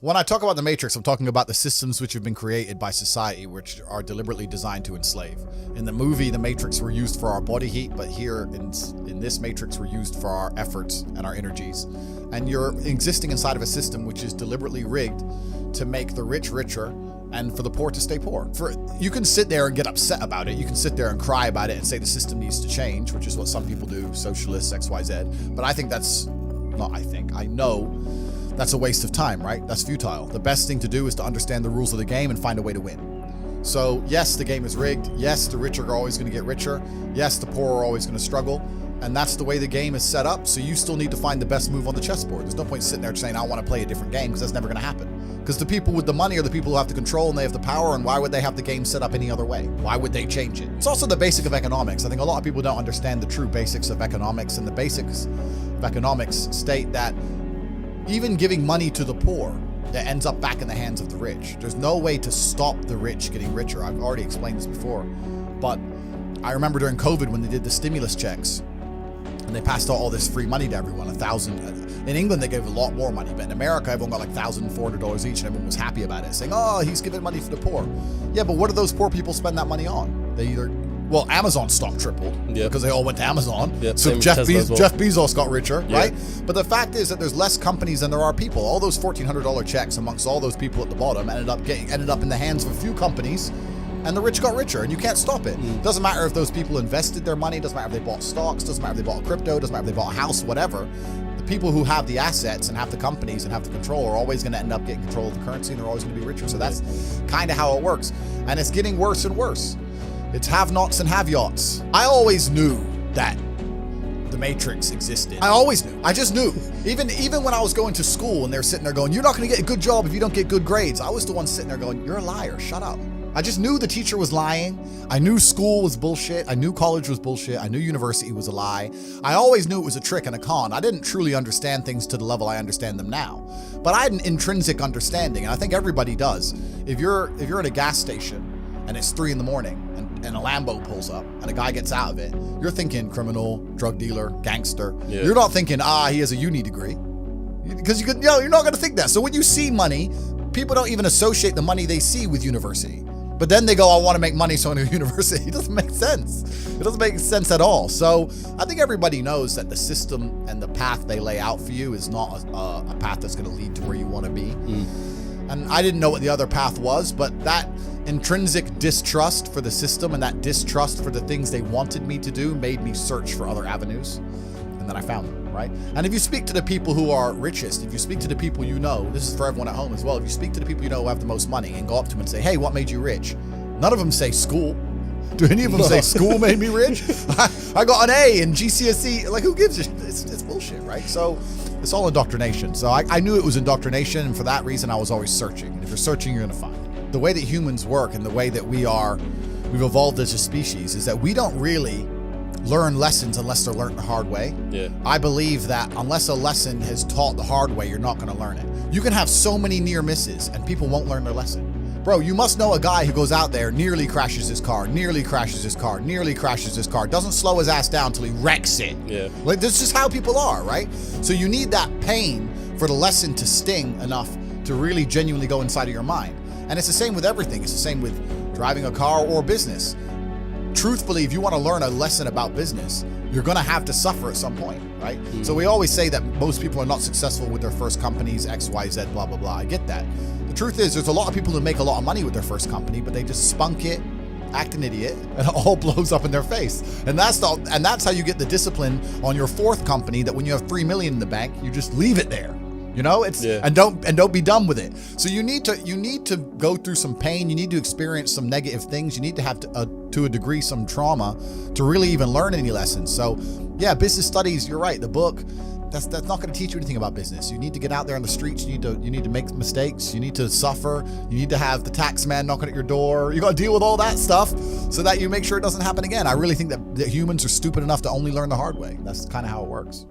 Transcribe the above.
When I talk about the Matrix, I'm talking about the systems which have been created by society, which are deliberately designed to enslave. In the movie, the Matrix were used for our body heat, but here in this Matrix, we're used for our efforts and our energies. And you're existing inside of a system which is deliberately rigged to make the rich richer and for the poor to stay poor. You can sit there and get upset about it. You can sit there and cry about it and say the system needs to change, which is what some people do, socialists, XYZ. But I know that's a waste of time, right? That's futile. The best thing to do is to understand the rules of the game and find a way to win. So yes, the game is rigged. Yes, the rich are always going to get richer. Yes, the poor are always going to struggle. And that's the way the game is set up. So you still need to find the best move on the chessboard. There's no point sitting there saying, I want to play a different game, because that's never going to happen. Because the people with the money are the people who have the control and they have the power. And why would they have the game set up any other way? Why would they change it? It's also the basic of economics. I think a lot of people don't understand the true basics of economics, and the basics of economics state that even giving money to the poor, that ends up back in the hands of the rich. There's no way to stop the rich getting richer. I've already explained this before, but I remember during COVID when they did the stimulus checks and they passed out all this free money to everyone, $1,000. In England, they gave a lot more money, but in America, everyone got like $1,400 each and everyone was happy about it, saying, oh, he's giving money for the poor. Yeah, but what do those poor people spend that money on? They either, well, Amazon stock tripled because they all went to Amazon. So Jeff Bezos got richer, right? But the fact is that there's less companies than there are people. All those $1,400 checks amongst all those people at the bottom ended up in the hands of a few companies, and the rich got richer, and you can't stop it. Doesn't matter if those people invested their money, doesn't matter if they bought stocks, doesn't matter if they bought crypto, doesn't matter if they bought a house, whatever. The people who have the assets and have the companies and have the control are always going to end up getting control of the currency, and they're always going to be richer. So that's kind of how it works. And it's getting worse and worse. It's have-nots and have-yachts. I always knew that the Matrix existed. I always knew. I just knew. Even when I was going to school and they're sitting there going, you're not going to get a good job if you don't get good grades. I was the one sitting there going, you're a liar. Shut up. I just knew the teacher was lying. I knew school was bullshit. I knew college was bullshit. I knew university was a lie. I always knew it was a trick and a con. I didn't truly understand things to the level I understand them now. But I had an intrinsic understanding, and I think everybody does. If you're at a gas station and it's 3 a.m. and a Lambo pulls up and a guy gets out of it, you're thinking criminal, drug dealer, gangster. You're not thinking, he has a uni degree. Because you're not going to think that. So when you see money, people don't even associate the money they see with university. But then they go, I want to make money, so I'm going to university. It doesn't make sense. It doesn't make sense at all. So I think everybody knows that the system and the path they lay out for you is not a path that's going to lead to where you want to be. And I didn't know what the other path was, but that intrinsic distrust for the system and that distrust for the things they wanted me to do made me search for other avenues. And then I found them, right? And if you speak to the people who are richest, if you speak to the people you know, this is for everyone at home as well, if you speak to the people you know who have the most money and go up to them and say, hey, what made you rich? None of them say school. Do any of them say school made me rich? I got an A in GCSE. Like, who gives a shit? It's bullshit, right? So it's all indoctrination. So I knew it was indoctrination, and for that reason, I was always searching. And if you're searching, you're gonna find. The way that humans work and the way that we've evolved as a species is that we don't really learn lessons unless they're learned the hard way. I believe that unless a lesson is taught the hard way, you're not going to learn it. You can have so many near misses and people won't learn their lesson. Bro, you must know a guy who goes out there, nearly crashes his car, doesn't slow his ass down until he wrecks it. Like, that's just how people are, right? So you need that pain for the lesson to sting enough to really genuinely go inside of your mind. And it's the same with everything. It's the same with driving a car or business. Truthfully, if you want to learn a lesson about business, you're going to have to suffer at some point, right? So we always say that most people are not successful with their first companies, X, Y, Z, blah, blah, blah. I get that. The truth is there's a lot of people who make a lot of money with their first company, but they just spunk it, act an idiot, and it all blows up in their face. And that's how you get the discipline on your fourth company, that when you have $3 million in the bank, you just leave it there. You know, and don't be done with it. So you need to go through some pain. You need to experience some negative things. You need to have to a degree some trauma to really even learn any lessons. So yeah, business studies, you're right. The book, that's not going to teach you anything about business. You need to get out there on the streets. You need to make mistakes. You need to suffer. You need to have the tax man knocking at your door. You got to deal with all that stuff so that you make sure it doesn't happen again. I really think that humans are stupid enough to only learn the hard way. That's kind of how it works.